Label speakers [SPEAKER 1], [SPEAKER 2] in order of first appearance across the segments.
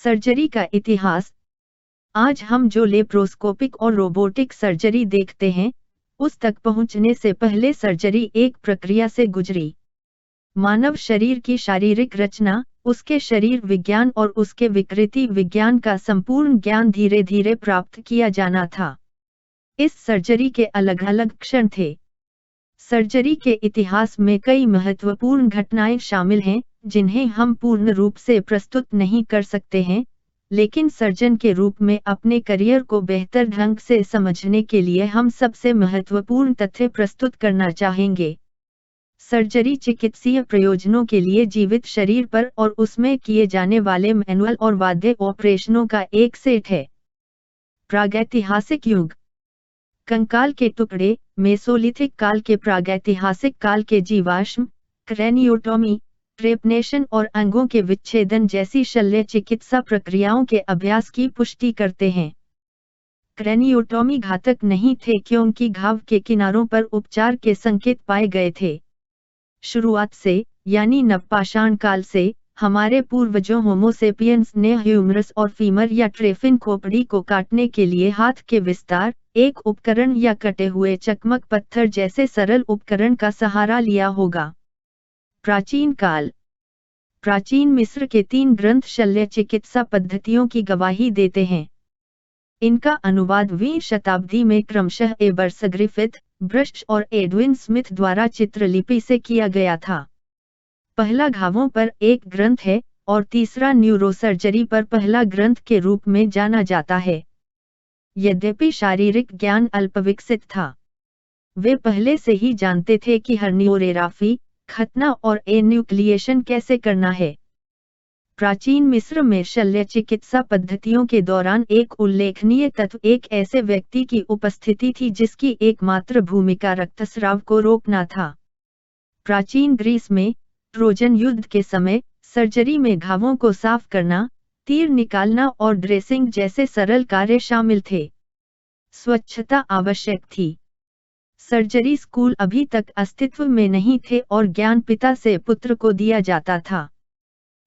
[SPEAKER 1] Surgery का इतिहास। आज हम जो लेप्रोस्कोपिक और रोबोटिक सर्जरी देखते हैं, उस तक पहुंचने से पहले सर्जरी एक प्रक्रिया से गुजरी। मानव शरीर की शारीरिक रचना, उसके शरीर विज्ञान और उसके विकृति विज्ञान का संपूर्ण ज्ञान धीरे धीरे प्राप्त किया जाना था। इस सर्जरी के अलग अलग क्षण थे। सर्जरी के इतिहास में कई महत्वपूर्ण घटनाएं शामिल हैं, जिन्हें हम पूर्ण रूप से प्रस्तुत नहीं कर सकते हैं, लेकिन सर्जन के रूप में अपने करियर को बेहतर ढंग से समझने के लिए हम सबसे महत्वपूर्ण तथ्य प्रस्तुत करना चाहेंगे। सर्जरी चिकित्सीय प्रयोजनों के लिए जीवित शरीर पर और उसमें किए जाने वाले मैनुअल और वाद्य ऑपरेशनों का एक सेट है। प्रागैतिहासिक युग। कंकाल के टुकड़े, मेसोलिथिक काल के प्रागैतिहासिक काल के जीवाश्म, क्रेनियोटॉमी, ट्रेपनेशन और अंगों के विच्छेदन जैसी शल्य चिकित्सा प्रक्रियाओं के अभ्यास की पुष्टि करते हैं। क्रेनियोटॉमी घातक नहीं थे क्योंकि घाव के किनारों पर उपचार के संकेत पाए गए थे। शुरुआत से, यानी नवपाषाण काल से, हमारे पूर्वजों होमो सेपियंस ने ह्यूमरस और फीमर या ट्रेफिन खोपड़ी को काटने के लिए हाथ के विस्तार, एक उपकरण या कटे हुए चकमक पत्थर जैसे सरल उपकरण का सहारा लिया होगा। प्राचीन काल। प्राचीन मिस्र के 3 ग्रंथ शल्य चिकित्सा पद्धतियों की गवाही देते हैं। इनका अनुवाद 20वीं शताब्दी में क्रमशः एबर्स ग्रिफिथ, ब्रश और एडविन स्मिथ द्वारा चित्रलिपि से किया गया था। पहला घावों पर एक ग्रंथ है और तीसरा न्यूरोसर्जरी पर पहला ग्रंथ के रूप में जाना जाता है। यद्यपि शारीरिक ज्ञान अल्पविकसित था, वे पहले से ही जानते थे कि हर्नियोरेराफी, खतना और एन्यूक्लिएशन कैसे करना है। प्राचीन मिस्र में शल्य चिकित्सा पद्धतियों के दौरान एक उल्लेखनीय तत्व एक ऐसे व्यक्ति की उपस्थिति थी जिसकी एकमात्र भूमिका रक्तस्राव को रोकना था। प्राचीन ग्रीस में, ट्रोजन युद्ध के समय, सर्जरी में घावों को साफ करना, तीर निकालना और ड्रेसिंग जैसे सरल कार्य शामिल थे। स्वच्छता आवश्यक थी। सर्जरी स्कूल अभी तक अस्तित्व में नहीं थे और ज्ञान पिता से पुत्र को दिया जाता था।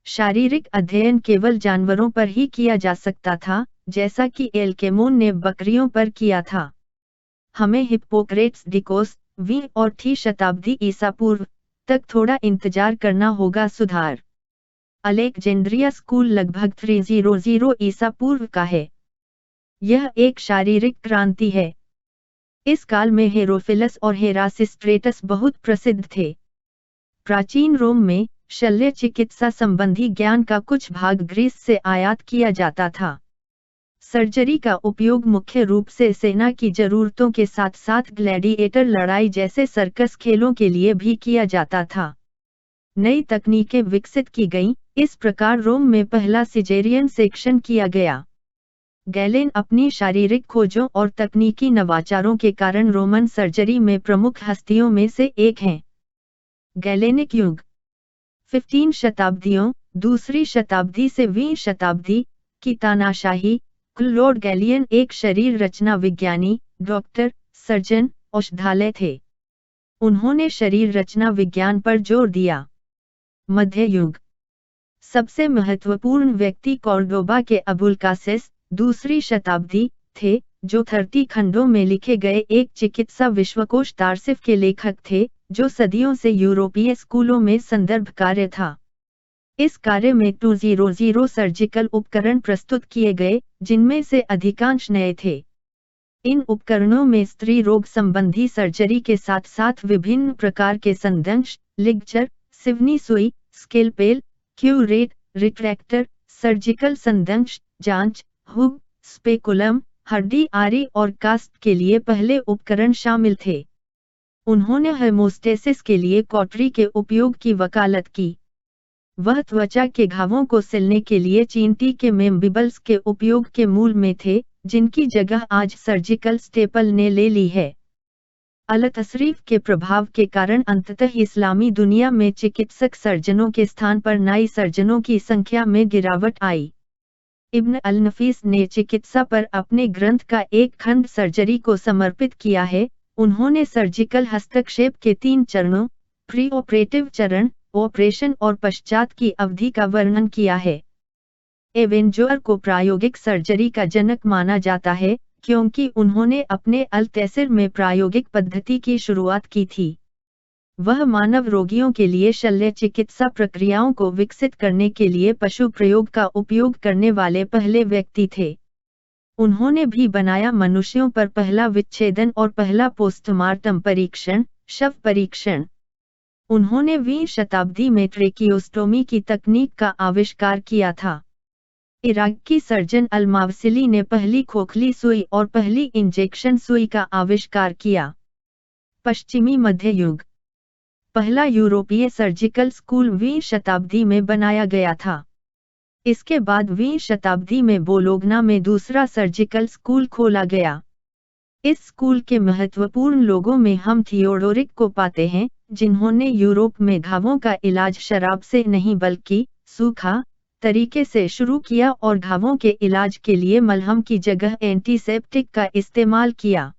[SPEAKER 1] शारीरिक अध्ययन केवल जानवरों पर ही किया जा सकता था, जैसा कि एल्केमोन ने बकरियों पर किया था। हमें हिप्पोक्रेट्स डिकोस 20वीं और 3वीं शताब्दी ईसा पूर्व तक थोड़ा इंतजार करना होगा। सुधार। अलेक्जेंड्रिया स्कूल लगभग 300 ईसा पूर्व का है। यह एक शारीरिक क्रांति है। इस काल में हेरोफिलस और हेरासिस्ट्रेटस बहुत प्रसिद्ध थे। प्राचीन रोम में, शल्य चिकित्सा संबंधी ज्ञान का कुछ भाग ग्रीस से आयात किया जाता था। सर्जरी का उपयोग मुख्य रूप से सेना की जरूरतों के साथ साथ ग्लैडिएटर लड़ाई जैसे सर्कस खेलों के लिए भी किया जाता था। नई तकनीकें विकसित की गईं, इस प्रकार रोम में पहला सिजेरियन सेक्शन किया गया। गैलेन अपनी शारीरिक खोजों और तकनीकी नवाचारों के कारण रोमन सर्जरी में प्रमुख हस्तियों में से एक हैं। गैलेनिक युग। 15 शताब्दियों, 2री शताब्दी से 20वीं शताब्दी की तानाशाही। क्लॉड गैलियन एक शरीर रचना विज्ञानी, डॉक्टर, सर्जन, औषधालय थे। उन्होंने शरीर रचना विज्ञान पर जोर दिया। मध्य युग। सबसे महत्वपूर्ण व्यक्ति कॉर्डोबा के अबुलकासिस, 2री शताब्दी, थे, जो 30 खंडों में लिखे गए एक चिकित्सा विश्वकोश तारसिफ के लेखक थे, जो सदियों से यूरोपीय स्कूलों में संदर्भ कार्य था। इस कार्य में 200 सर्जिकल उपकरण प्रस्तुत किए गए, जिनमें से अधिकांश नए थे। इन उपकरणों में स्त्री रोग संबंधी सर्जरी के साथ साथ विभिन्न प्रकार के संदंश, लिगचर, सिवनी सुई, स्केलपेल, क्यूरेट, रिट्रैक्टर, सर्जिकल संदंश, जांच, हुक, स्पेकुलम, हड्डी आरी और कास्ट के लिए पहले उपकरण शामिल थे। उन्होंने हेमोस्टेसिस के लिए कॉटरी के उपयोग की वकालत की। वह त्वचा के घावों को सिलने के लिए चींटी के मेम्बिबल्स के उपयोग के मूल में थे, जिनकी जगह आज सर्जिकल स्टेपल ने ले ली है। अल-तशरीफ के प्रभाव के कारण अंततः इस्लामी दुनिया में चिकित्सक सर्जनों के स्थान पर नाई सर्जनों की संख्या में गिरावट आई। इब्न अल-नफीस ने चिकित्सा पर अपने ग्रंथ का एक खंड सर्जरी को समर्पित किया है। उन्होंने सर्जिकल हस्तक्षेप के 3 चरणों, प्री ऑपरेटिव चरण, ऑपरेशन और पश्चात की अवधि का वर्णन किया है। एवेंजर को प्रायोगिक सर्जरी का जनक माना जाता है, क्योंकि उन्होंने अपने अल्तैसिर में प्रायोगिक पद्धति की शुरुआत की थी। वह मानव रोगियों के लिए शल्य चिकित्सा प्रक्रियाओं को विकसित करने के लिए पशु प्रयोग का उपयोग करने वाले पहले व्यक्ति थे। उन्होंने भी बनाया मनुष्यों पर पहला विच्छेदन और पहला पोस्टमार्टम परीक्षण, शव परीक्षण। उन्होंने 20वीं शताब्दी में ट्रेकियोस्टोमी की तकनीक का आविष्कार किया था। इराक की सर्जन अल-मावसिली ने पहली खोखली सुई और पहली इंजेक्शन सुई का आविष्कार किया। पश्चिमी मध्य युग। पहला यूरोपीय सर्जिकल स्कूल 20वीं शताब्दी में बनाया गया था। इसके बाद 20वीं शताब्दी में बोलोग्ना में दूसरा सर्जिकल स्कूल खोला गया। इस स्कूल के महत्वपूर्ण लोगों में हम थियोडोरिक को पाते हैं, जिन्होंने यूरोप में घावों का इलाज शराब से नहीं बल्कि सूखा तरीके से शुरू किया और घावों के इलाज के लिए मलहम की जगह एंटीसेप्टिक का इस्तेमाल किया।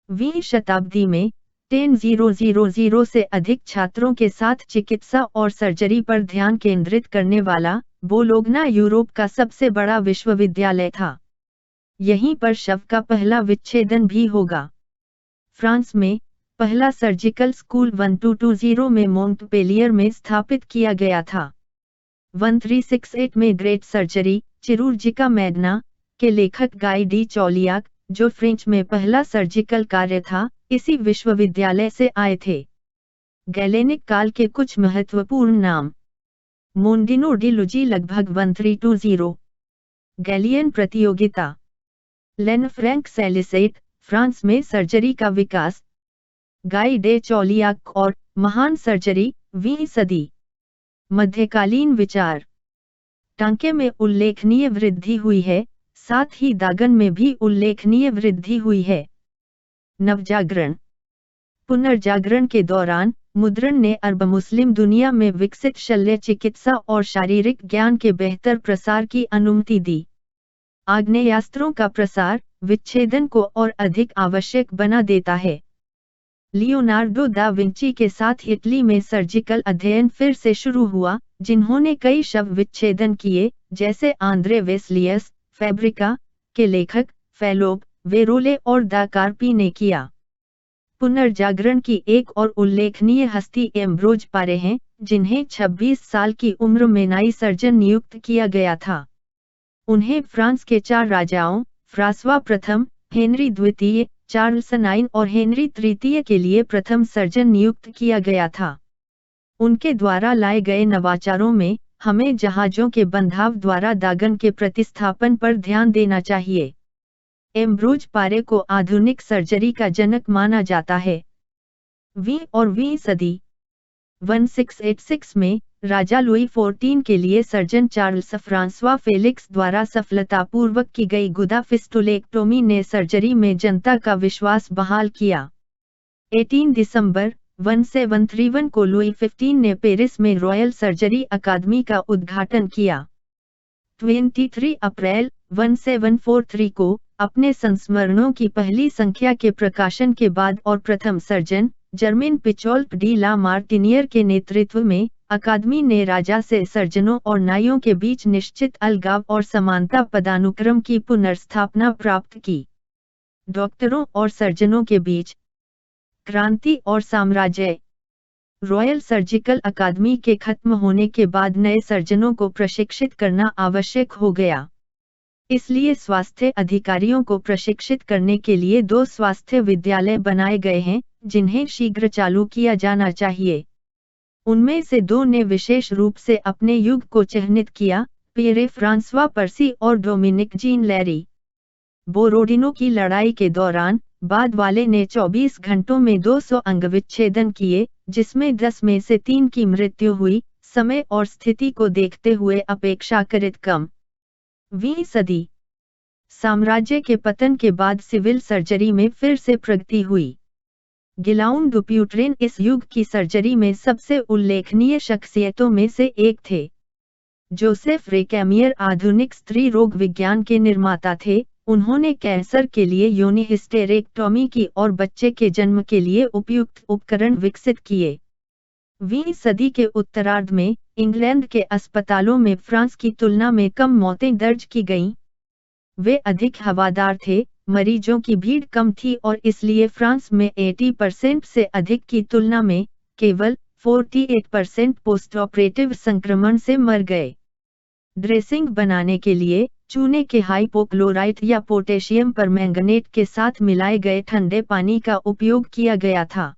[SPEAKER 1] 20वीं शताब्दी में 10,000 से अधिक छात्रों के साथ चिकित्सा और सर्जरी पर ध्यान केंद्रित करने वाला बोलोग्ना यूरोप का सबसे बड़ा विश्वविद्यालय था। यहीं पर शव का पहला विच्छेदन भी होगा। फ्रांस में पहला सर्जिकल स्कूल 1220 में मोंटपेलियर में स्थापित किया गया था। 1368 में ग्रेट सर्जरी चिरूर्जिका मैग्ना के लेखक गाई डी चौलियाक, जो फ्रेंच में पहला सर्जिकल कार्य था, इसी विश्वविद्यालय से आए थे। गैलेनिक काल के कुछ महत्वपूर्ण नाम। मोंडिनो डी लुजी लगभग 1320। गैलियन प्रतियोगिता। लेनफ्रैंक सैलिसेट, फ्रांस में सर्जरी का विकास। गाई डे चौलियाक और महान सर्जरी, 20वीं सदी। मध्यकालीन विचार। टांके में उल्लेखनीय वृद्धि हुई है, साथ ही दागन में भी उल्लेखनीय वृद्धि हुई है। नवजागरण। पुनर्जागरण के दौरान मुद्रण ने अरब मुस्लिम दुनिया में विकसित शल्य चिकित्सा और शारीरिक ज्ञान के बेहतर प्रसार की अनुमति दी। आग्नेयास्त्रों का प्रसार विच्छेदन को और अधिक आवश्यक बना देता है। लियोनार्डो दा विंची के साथ इटली में सर्जिकल अध्ययन फिर से शुरू हुआ, जिन्होंने कई शव विच्छेदन किए, जैसे आंद्रे वेस्लियस, फैब्रिका के लेखक फेलोप, वेरोले और दा कार्पी ने किया। पुनर्जागरण की एक और उल्लेखनीय हस्ती एम्ब्रोज पारे हैं, जिन्हें 26 साल की उम्र में नाई सर्जन नियुक्त किया गया था। उन्हें फ्रांस के 4 राजाओं फ्रांसवा प्रथम, हेनरी द्वितीय, चार्ल्स IX और हेनरी तृतीय के लिए प्रथम सर्जन नियुक्त किया गया था। उनके द्वारा लाए गए नवाचारों में हमें जहाजों के बंधाव द्वारा दागन के प्रतिस्थापन पर ध्यान देना चाहिए। एम्ब्रोज पारे को आधुनिक सर्जरी का जनक माना जाता है। 20वीं सदी। 1686 में राजा लुई XIV के लिए सर्जन चार्ल्स फ्रांसवा फेलिक्स द्वारा सफलतापूर्वक की गई गुदा फिस्टुलेक्टोमी ने सर्जरी में जनता का विश्वास बहाल किया। 18 दिसंबर 1731 को लुई XV ने पेरिस में रॉयल सर्जरी अकादमी का उद्घाटन किया। 23 अप्रैल 1743 को अपने संस्मरणों की पहली संख्या के प्रकाशन के बाद और प्रथम सर्जन जर्मेन पिचोल्ट डी ला मार्टिनियर के नेतृत्व में अकादमी ने राजा से सर्जनों और नाइयों के बीच निश्चित अलगाव और समानता पदानुक्रम की पुनर्स्थापना प्राप्त की। डॉक्टरों और सर्जनों के बीच क्रांति और साम्राज्य। रॉयल सर्जिकल अकादमी के खत्म होने के बाद नए सर्जनों को प्रशिक्षित करना आवश्यक हो गया। इसलिए स्वास्थ्य अधिकारियों को प्रशिक्षित करने के लिए 2 स्वास्थ्य विद्यालय बनाए गए हैं, जिन्हें शीघ्र चालू किया जाना चाहिए। उनमें से 2 ने विशेष रूप से अपने युग को चिह्नित किया, पियरे फ्रांसवा पर्सी और डोमिनिक जीन लैरी। बोरोडिनो की लड़ाई के दौरान बाद वाले ने 24 घंटों में 200 अंगविच्छेदन किए, जिसमें 10 में से 3 की मृत्यु हुई, समय और स्थिति को देखते हुए अपेक्षाकृत कम। 20वीं सदी। साम्राज्य के पतन के बाद सिविल सर्जरी में फिर से प्रगति हुई। गिलाउम डुप्यूट्रेन इस युग की सर्जरी में सबसे उल्लेखनीय शख्सियतों में से एक थे। जोसेफ रेकैमियर आधुनिक स्त्री रोग विज्ञान के निर्माता थे। उन्होंने कैंसर के लिए योनि हिस्टेरेक्टोमी की और बच्चे के जन्म के लिए उपयुक्त उपकरण विकसित किए। 20वीं सदी के उत्तरार्ध में इंग्लैंड के अस्पतालों में फ्रांस की तुलना में कम मौतें दर्ज की गईं। वे अधिक हवादार थे, मरीजों की भीड़ कम थी और इसलिए फ्रांस में 80% से अधिक की तुलना में केवल 48% पोस्ट ऑपरेटिव संक्रमण से मर गए। ड्रेसिंग बनाने के लिए चूने के हाइपोक्लोराइट या पोटेशियम परमैंगनेट के साथ मिलाए गए ठंडे पानी का उपयोग किया गया था।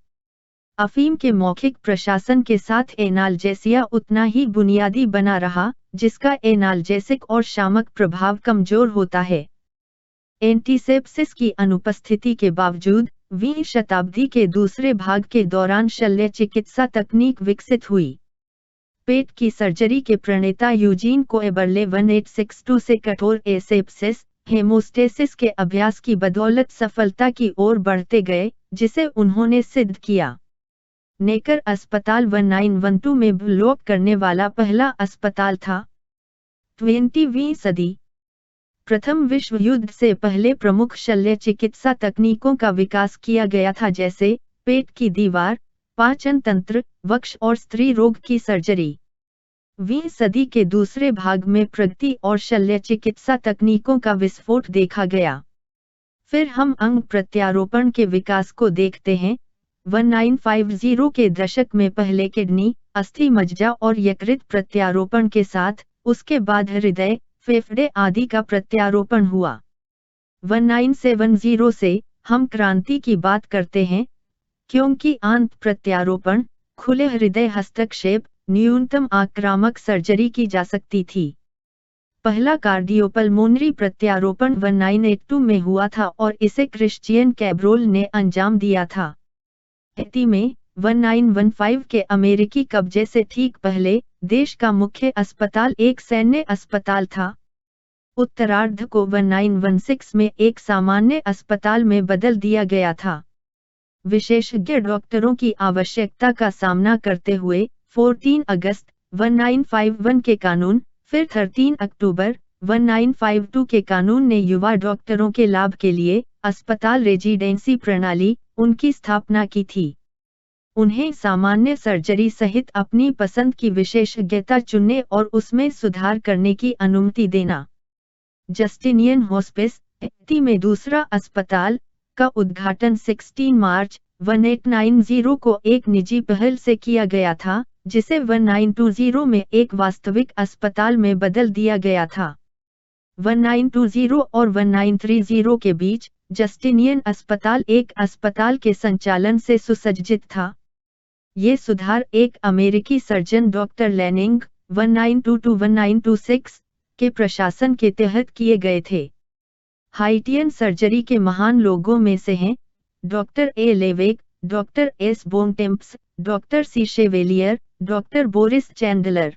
[SPEAKER 1] अफीम के मौखिक प्रशासन के साथ एनाल्जेसिया उतना ही बुनियादी बना रहा, जिसका एनाल्जेसिक और शामक प्रभाव कमजोर होता है। एंटीसेप्सिस की अनुपस्थिति के बावजूद 20वीं शताब्दी के दूसरे भाग के दौरान शल्य चिकित्सा तकनीक विकसित हुई। पेट की सर्जरी के प्रणेता यूजीन कोएबर्ले 1862 से कठोर एसेप्सिस हेमोस्टेसिस के अभ्यास की बदौलत सफलता की ओर बढ़ते गए, जिसे उन्होंने सिद्ध किया। नेकर अस्पताल 1912 में ब्लॉक करने वाला पहला अस्पताल था। 20वीं सदी। प्रथम विश्व युद्ध से पहले प्रमुख शल्य चिकित्सा तकनीकों का विकास किया गया था, जैसे पेट की दीवार, पाचन तंत्र, वक्ष और स्त्री रोग की सर्जरी। 20वीं सदी के दूसरे भाग में प्रगति और शल्य चिकित्सा तकनीकों का विस्फोट देखा गया। फिर हम अंग प्रत्यारोपण के विकास को देखते हैं। 1950 के दशक में पहले किडनी, अस्थि मज्जा और यकृत प्रत्यारोपण के साथ उसके बाद हृदय, फेफड़े आदि का प्रत्यारोपण हुआ। 1970 से हम क्रांति की बात करते हैं, क्योंकि आंत प्रत्यारोपण, खुले हृदय हस्तक्षेप, न्यूनतम आक्रामक सर्जरी की जा सकती थी। पहला कार्डियोपल्मोनरी प्रत्यारोपण 1982 में हुआ था और इसे क्रिश्चियन कैब्रोल ने अंजाम दिया था। हैती में 1915 के अमेरिकी कब्जे से ठीक पहले देश का मुख्य अस्पताल एक सैन्य अस्पताल था। उत्तरार्ध को 1916 में एक सामान्य अस्पताल में बदल दिया गया था। विशेषज्ञ डॉक्टरों की आवश्यकता का सामना करते हुए 14 अगस्त 1951 के कानून, फिर 13 अक्टूबर 1952 के कानून ने युवा डॉक्टरों के लाभ के लिए अस्पताल रेजिडेंसी प्रणाली उनकी स्थापना की थी। उन्हें सामान्य सर्जरी सहित अपनी पसंद की विशेषज्ञता चुनने और उसमें सुधार करने की अनुमति देना। जस्टिनियन हॉस्पिस, हैती में दूसरा अस्पताल का उद्घाटन 16 मार्च 1890 को एक निजी पहल से किया गया था, जिसे 1920 में एक वास्तविक अस्पताल में बदल दिया गया था। 1920 और 1930 के बीच जस्टिनियन अस्पताल एक अस्पताल के संचालन से सुसज्जित था। ये सुधार एक अमेरिकी सर्जन डॉक्टर लैनिंग 1922-1926 के प्रशासन के तहत किए गए थे। हाइटियन सर्जरी के महान लोगों में से हैं doctor A Leveque, doctor S Bontemps, doctor C Chevalier, doctor Boris Chandler.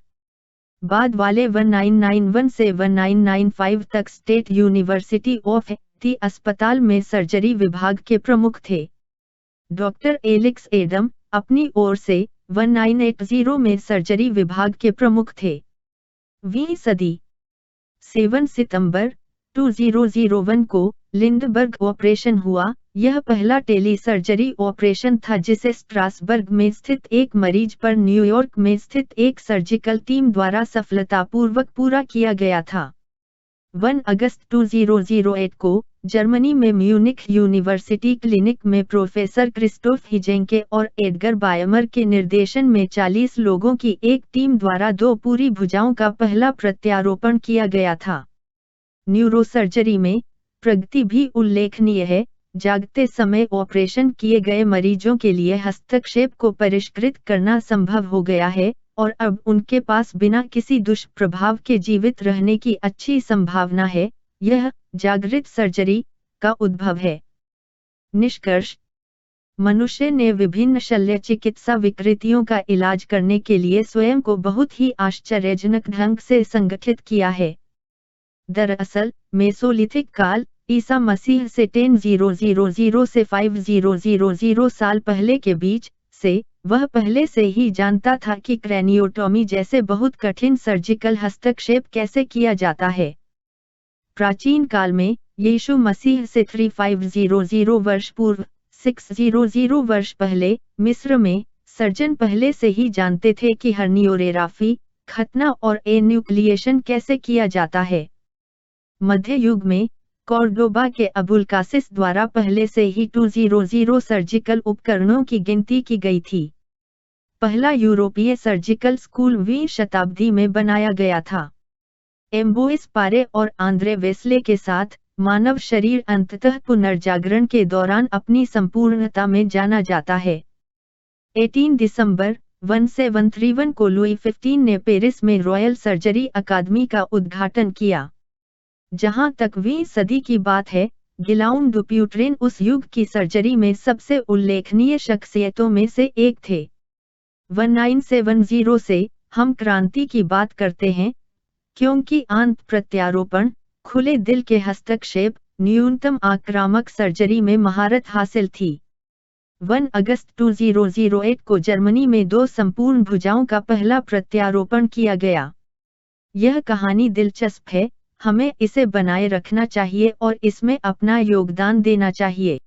[SPEAKER 1] बाद वाले 1991 से 1995 तक स्टेट यूनिवर्सिटी ऑफ हैती अस्पताल में सर्जरी विभाग के प्रमुख थे। डॉक्टर एलेक्स एडम अपनी ओर से 1980 में सर्जरी विभाग के प्रमुख थे। 20वीं सदी। 7 सितंबर 2001 को लिंडबर्ग ऑपरेशन हुआ। यह पहला टेली सर्जरी ऑपरेशन था जिसे स्ट्रासबर्ग में स्थित एक मरीज पर न्यूयॉर्क में स्थित एक सर्जिकल टीम द्वारा सफलतापूर्वक पूरा किया गया था। 1 अगस्त 2008 को जर्मनी में म्यूनिख यूनिवर्सिटी क्लिनिक में प्रोफेसर क्रिस्टोफ हिजेंके और एडगर बायमर के निर्देशन में 40 लोगों की एक टीम द्वारा 2 पूरी भुजाओं का पहला प्रत्यारोपण किया गया था। न्यूरोसर्जरी में प्रगति भी उल्लेखनीय है। जागते समय ऑपरेशन किए गए मरीजों के लिए हस्तक्षेप को परिष्कृत करना संभव हो गया है और अब उनके पास बिना किसी दुष्प्रभाव के जीवित रहने की अच्छी संभावना है। यह जागृत सर्जरी का उद्भव है। निष्कर्ष: मनुष्य ने विभिन्न शल्य चिकित्सा विकृतियों का इलाज करने के लिए स्वयं को बहुत ही आश्चर्यजनक ढंग से संगठित किया है। दरअसल मेसोलिथिक काल, ईसा मसीह से 1000 से 5000 साल पहले के बीच से वह पहले से ही जानता था कि क्रैनियोटॉमी जैसे बहुत कठिन सर्जिकल हस्तक्षेप कैसे किया जाता है। प्राचीन काल में यीशु मसीह से 3500 वर्ष पूर्व 600 वर्ष पहले मिस्र में सर्जन पहले से ही जानते थे कि हर्नियोरेराफी खतना और एन्यूक्लिएशन कैसे किया जाता है। मध्य युग में कॉर्डोबा के अबुल कासिस द्वारा पहले से ही 200 सर्जिकल उपकरणों की गिनती की गई थी। पहला यूरोपीय सर्जिकल स्कूल 20वीं शताब्दी में बनाया गया था। एम्बोइस पारे और आंद्रे वेस्ले के साथ मानव शरीर अंततः पुनर्जागरण के दौरान अपनी संपूर्णता में जाना जाता है। 18 दिसंबर 1731 को लुई 15 ने पेरिस में रॉयल सर्जरी अकादमी का उद्घाटन किया। जहां तक 20वीं सदी की बात है, गिलाउम डुप्यूट्रेन उस युग की सर्जरी में सबसे उल्लेखनीय शख्सियतों में से एक थे। 1970 से हम क्रांति की बात करते हैं, क्योंकि आंत प्रत्यारोपण, खुले दिल के हस्तक्षेप, न्यूनतम आक्रामक सर्जरी में महारत हासिल थी। 1 अगस्त 2008 को जर्मनी में 2 संपूर्ण भुजाओं का पहला प्रत्यारोपण किया गया। यह कहानी दिलचस्प है, हमें इसे बनाए रखना चाहिए और इसमें अपना योगदान देना चाहिए।